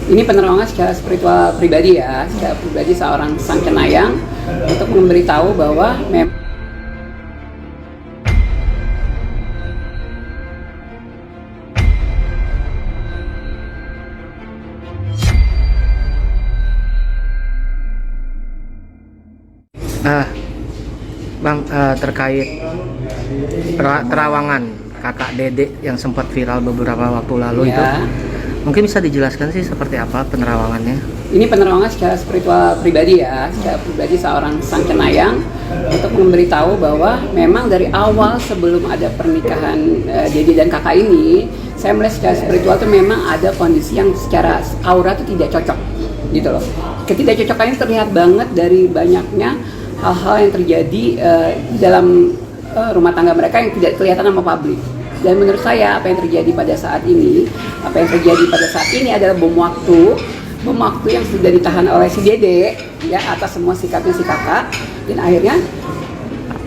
Ini penerangan secara spiritual pribadi ya, secara pribadi seorang sang cenayang untuk memberitahu bahwa Bang, terkait terawangan kakak Dedek yang sempat viral beberapa waktu lalu itu, mungkin bisa dijelaskan sih seperti apa penerawangannya? Ini penerangan secara spiritual pribadi ya, secara pribadi seorang sang cenayang untuk memberitahu bahwa memang dari awal sebelum ada pernikahan Dede dan kakak ini, saya melihat secara spiritual itu memang ada kondisi yang secara aura itu tidak cocok gitu loh. Ketidakcocokannya terlihat banget dari banyaknya hal-hal yang terjadi dalam rumah tangga mereka yang tidak kelihatan sama publik. Dan menurut saya apa yang terjadi pada saat ini, adalah bom waktu yang sudah ditahan oleh si Dede ya atas semua sikapnya si kakak, dan akhirnya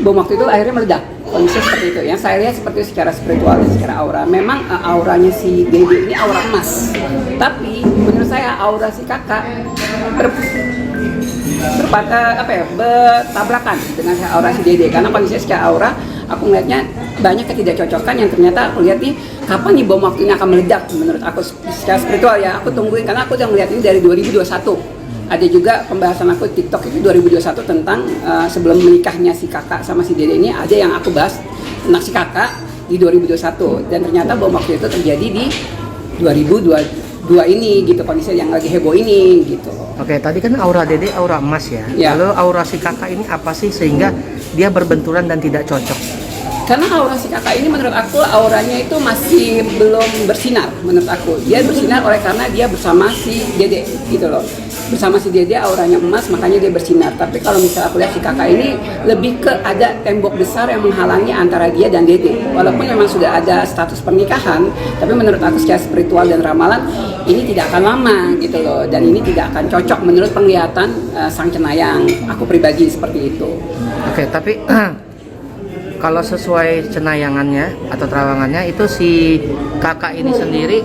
bom waktu itu akhirnya meledak. Kondisi seperti itu yang saya lihat seperti itu secara spiritual dan secara aura. Memang auranya si Dede ini aura emas, tapi menurut saya aura si kakak bertabrakan dengan aura si Dede, karena kondisinya secara aura aku melihatnya banyak ketidakcocokan yang ternyata aku lihat nih kapan nih bom waktu ini akan meledak. Menurut aku secara spiritual ya, aku tungguin karena aku udah melihat ini dari 2021. Ada juga pembahasan aku di TikTok itu 2021 tentang sebelum menikahnya si kakak sama si Dede ini, ada yang aku bahas tentang si kakak di 2021, dan ternyata bom waktu itu terjadi di 2022 ini gitu, kondisi yang lagi heboh ini gitu. Oke, tadi kan aura Dede aura emas ya. Lalu aura si kakak ini apa sih sehingga dia berbenturan dan tidak cocok? Karena aura si kakak ini menurut aku auranya itu masih belum bersinar. Menurut aku dia bersinar karena dia bersama si Dede gitu loh. Bersama si Dede auranya emas, makanya dia bersinar. Tapi kalau misalnya aku lihat si kakak ini lebih ke ada tembok besar yang menghalangi antara dia dan Dede. Walaupun memang sudah ada status pernikahan, tapi menurut aku secara spiritual dan ramalan ini tidak akan lama gitu loh, dan ini tidak akan cocok menurut penglihatan sang cenayang. Aku pribadi seperti itu. Oke, tapi kalau sesuai cenayangannya atau terawangannya itu si kakak ini sendiri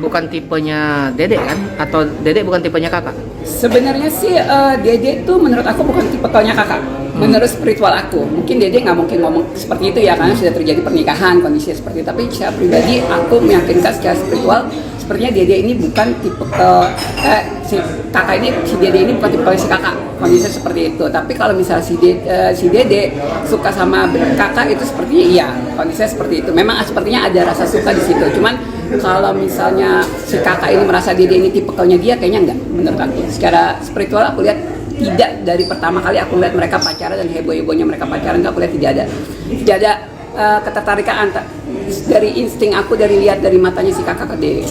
bukan tipenya Dede kan? Atau Dede bukan tipenya kakak? Sebenarnya sih Dede tuh menurut aku bukan tipenya kakak. Menurut spiritual aku, mungkin Dede nggak mungkin ngomong seperti itu ya, karena sudah terjadi pernikahan, kondisinya seperti itu. Tapi secara pribadi aku meyakinkan secara spiritual sepertinya Dede ini bukan tipe si Dede ini bukan tipe si kakak, kondisinya seperti itu. Tapi kalau misalnya si Dede suka sama kakak itu sepertinya iya, kondisinya seperti itu. Memang sepertinya ada rasa suka di situ. Cuman kalau misalnya si kakak ini merasa Dede ini tipikalnya dia, kayaknya enggak. Menurut aku secara spiritual aku lihat tidak, dari pertama kali aku lihat mereka pacaran dan heboh-hebohnya mereka pacaran, aku lihat tidak ada ketertarikan dari insting aku, dari lihat dari matanya si kakak ke Dede,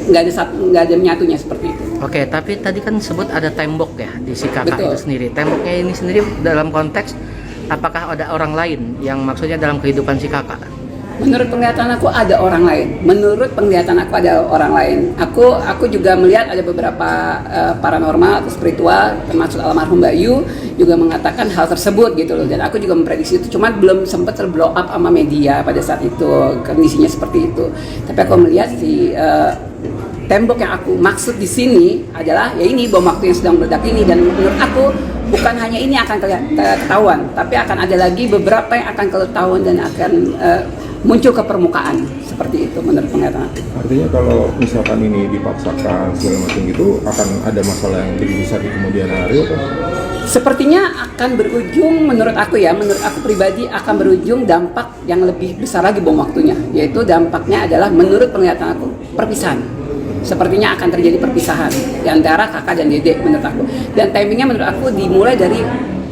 nggak ada menyatunya seperti itu. Oke, tapi tadi kan sebut ada tembok ya di si kakak. Betul. Itu sendiri. Temboknya ini sendiri dalam konteks apakah ada orang lain yang maksudnya dalam kehidupan si kakak? Menurut penglihatan aku ada orang lain. Aku juga melihat ada beberapa paranormal atau spiritual, termasuk almarhum Mbak Yu juga mengatakan hal tersebut gitu loh. Dan aku juga memprediksi itu, cuma belum sempat terblow up sama media pada saat itu, kondisinya seperti itu. Tapi aku melihat si tembok yang aku maksud di sini adalah ya ini bom waktu yang sedang meledak ini, dan menurut aku bukan hanya ini akan ketahuan, tapi akan ada lagi beberapa yang akan ketahuan dan akan muncul ke permukaan seperti itu menurut penglihatan aku. Artinya kalau misalkan ini dipaksakan segala macam gitu, akan ada masalah yang lebih besar di kemudian hari apa? Sepertinya akan berujung, menurut aku pribadi akan berujung dampak yang lebih besar lagi bom waktunya, yaitu dampaknya adalah menurut penglihatan aku perpisahan. Sepertinya akan terjadi perpisahan di antara kakak dan Dede menurut aku. Dan timingnya menurut aku dimulai dari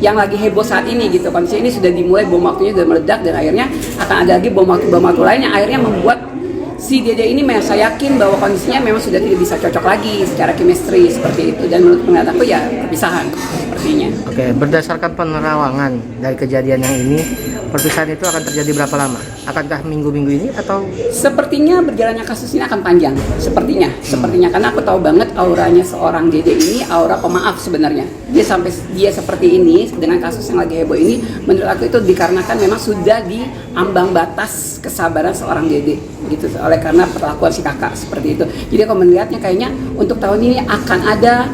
yang lagi heboh saat ini gitu. Kondisi ini sudah dimulai, bom waktunya sudah meledak, dan akhirnya akan ada lagi bom waktu lain yang akhirnya membuat si Dede ini saya yakin bahwa kondisinya memang sudah tidak bisa cocok lagi secara chemistry seperti itu, dan menurut penglihatan aku ya perpisahan sepertinya. Oke, berdasarkan penerawangan dari kejadian yang ini, perpisahan itu akan terjadi berapa lama? Akankah minggu-minggu ini atau? Sepertinya berjalannya kasus ini akan panjang, sepertinya karena aku tahu banget auranya seorang Dede ini aura pemaaf sebenarnya. Dia seperti ini dengan kasus yang lagi heboh ini, menurut aku itu dikarenakan memang sudah di ambang batas kesabaran seorang Dede gitu, oleh karena perlakuan si kakak seperti itu. Jadi aku melihatnya kayaknya untuk tahun ini akan ada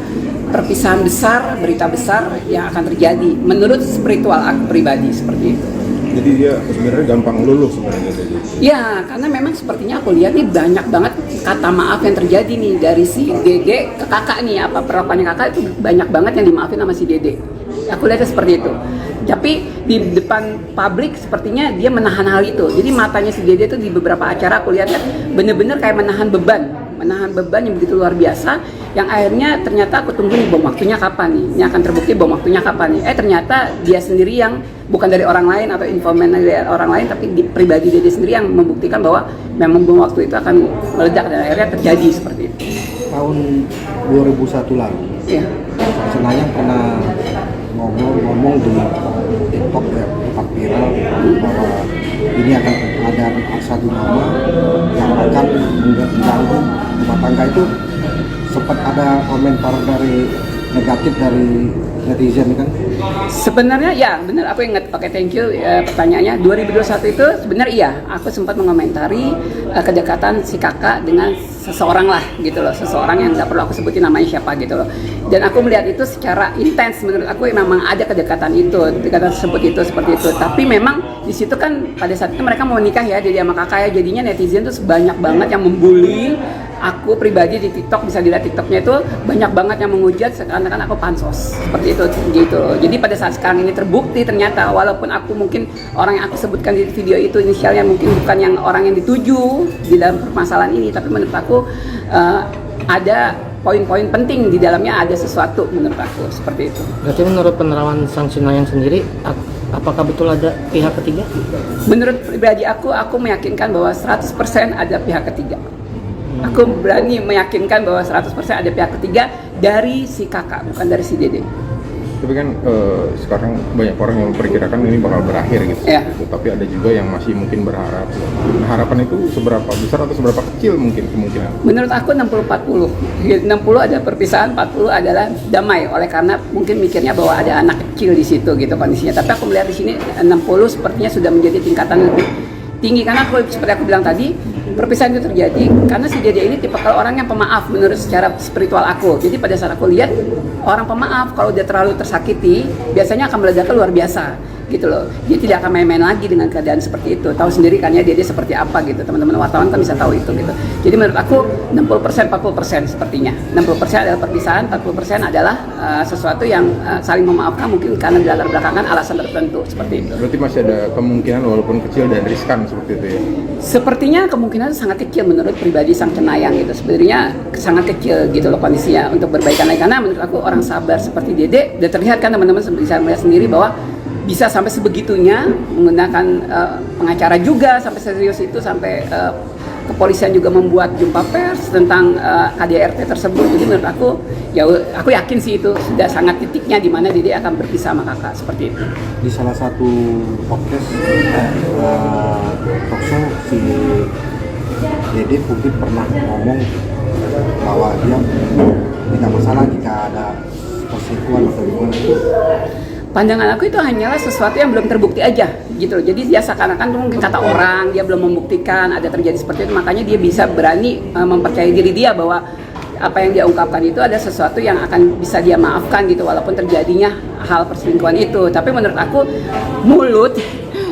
perpisahan besar, berita besar yang akan terjadi menurut spiritual aku pribadi seperti itu. Jadi dia sebenarnya gampang luluh sebenarnya jadi. Ya, karena memang sepertinya aku lihat nih banyak banget kata maaf yang terjadi nih dari si Dede ke kakak nih, apa perlakuannya kakak itu banyak banget yang dimaafin sama si Dede. Aku lihatnya seperti itu. Tapi di depan publik sepertinya dia menahan hal itu. Jadi matanya si Dede itu di beberapa acara aku lihatnya bener-bener kayak menahan beban yang begitu luar biasa, yang akhirnya ternyata aku tunggu nih bom waktunya kapan nih, ini akan terbukti bom waktunya kapan nih. Ternyata dia sendiri yang bukan dari orang lain atau informan dari orang lain, tapi di pribadi dia sendiri yang membuktikan bahwa memang bom waktu itu akan meledak dan akhirnya terjadi seperti itu. Tahun 2001 lalu, Ya. Cenayang pernah ngomong di TikTok ya, tempat viral bahwa ini akan ada satu nama yang akan mengganggu rumah tangga. Itu sempat ada komentar dari negatif dari netizen kan? Sebenarnya ya benar, aku ingat. Oke, thank you pertanyaannya. 2021 itu sebenarnya iya, aku sempat mengomentari kedekatan si kakak dengan seseorang lah gitu loh, seseorang yang nggak perlu aku sebutin namanya siapa gitu loh. Dan aku melihat itu secara intens, menurut aku memang ada kedekatan tersebut itu seperti itu. Tapi memang di situ kan pada saat itu mereka mau nikah ya, jadi sama kakak ya, jadinya netizen tuh banyak banget yang membuli aku pribadi di TikTok. Bisa dilihat TikToknya itu banyak banget yang menghujat seakan-akan aku pansos seperti itu gitu. Jadi pada saat sekarang ini terbukti ternyata walaupun aku mungkin orang yang aku sebutkan di video itu inisialnya mungkin bukan yang orang yang dituju di dalam permasalahan ini, tapi menurut aku ada poin-poin penting di dalamnya, ada sesuatu menurut aku seperti itu. Berarti menurut penerawan Sang Cenayang sendiri, apakah betul ada pihak ketiga? Menurut pribadi aku meyakinkan bahwa 100% ada pihak ketiga. Aku berani meyakinkan bahwa 100% ada pihak ketiga dari si kakak, bukan dari si Dede. Tapi kan sekarang banyak orang yang memperkirakan ini bakal berakhir gitu. Ya. Tapi ada juga yang masih mungkin berharap. Nah, harapan itu seberapa besar atau seberapa kecil mungkin kemungkinan? Menurut aku 60-40. 60 ada perpisahan, 40 adalah damai. Oleh karena mungkin mikirnya bahwa ada anak kecil di situ gitu kondisinya. Tapi aku melihat di sini 60 sepertinya sudah menjadi tingkatan lebih tinggi, karena seperti aku bilang tadi, perpisahan itu terjadi karena si Dede ini tipe kalau orang yang pemaaf menurut secara spiritual aku. Jadi pada saat aku lihat orang pemaaf kalau dia terlalu tersakiti biasanya akan meledaknya luar biasa gitu loh. Dia tidak akan main-main lagi dengan keadaan seperti itu. Tahu sendiri kan ya Dede seperti apa gitu. Teman-teman wartawan kan bisa tahu itu gitu. Jadi menurut aku 60% 40% sepertinya. 60% adalah perpisahan, 40% adalah sesuatu yang saling memaafkan mungkin karena di latar belakangan alasan tertentu seperti itu. Berarti masih ada kemungkinan walaupun kecil dan riskan seperti itu ya? Sepertinya kemungkinan sangat kecil menurut pribadi Sang Cenayang gitu. Sebenarnya sangat kecil gitu loh kondisinya untuk berbaikan lagi, karena menurut aku orang sabar seperti Dede udah terlihat kan, teman-teman bisa melihat sendiri bahwa bisa sampai sebegitunya menggunakan pengacara juga sampai serius itu, sampai kepolisian juga membuat jumpa pers tentang KDRT tersebut. Jadi menurut aku ya aku yakin sih itu sudah sangat titiknya di mana Dede akan berpisah sama kakak seperti itu. Di salah satu podcast talkshow si Dede mungkin pernah ngomong bahwa dia tidak masalah jika ada perselingkuhan atau gimana. Pandangan aku itu hanyalah sesuatu yang belum terbukti aja gitu loh. Jadi dia seakan-akan mungkin kata orang, dia belum membuktikan ada terjadi seperti itu, makanya dia bisa berani mempercayai diri dia bahwa apa yang dia ungkapkan itu ada sesuatu yang akan bisa dia maafkan gitu walaupun terjadinya hal perselingkuhan itu. Tapi menurut aku mulut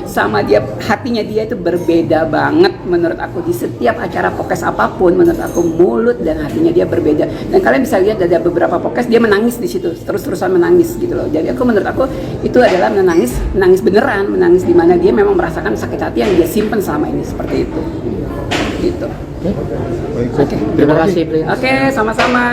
sama dia, hatinya dia itu berbeda banget menurut aku. Di setiap acara podcast apapun menurut aku mulut dan hatinya dia berbeda. Dan kalian bisa lihat ada beberapa podcast dia menangis di situ, terus-terusan menangis gitu loh. Jadi aku menurut aku itu adalah menangis beneran, menangis di mana dia memang merasakan sakit hati yang dia simpen selama ini seperti itu. Gitu. Baik, Oke. Terima kasih, Prince. Oke, sama-sama.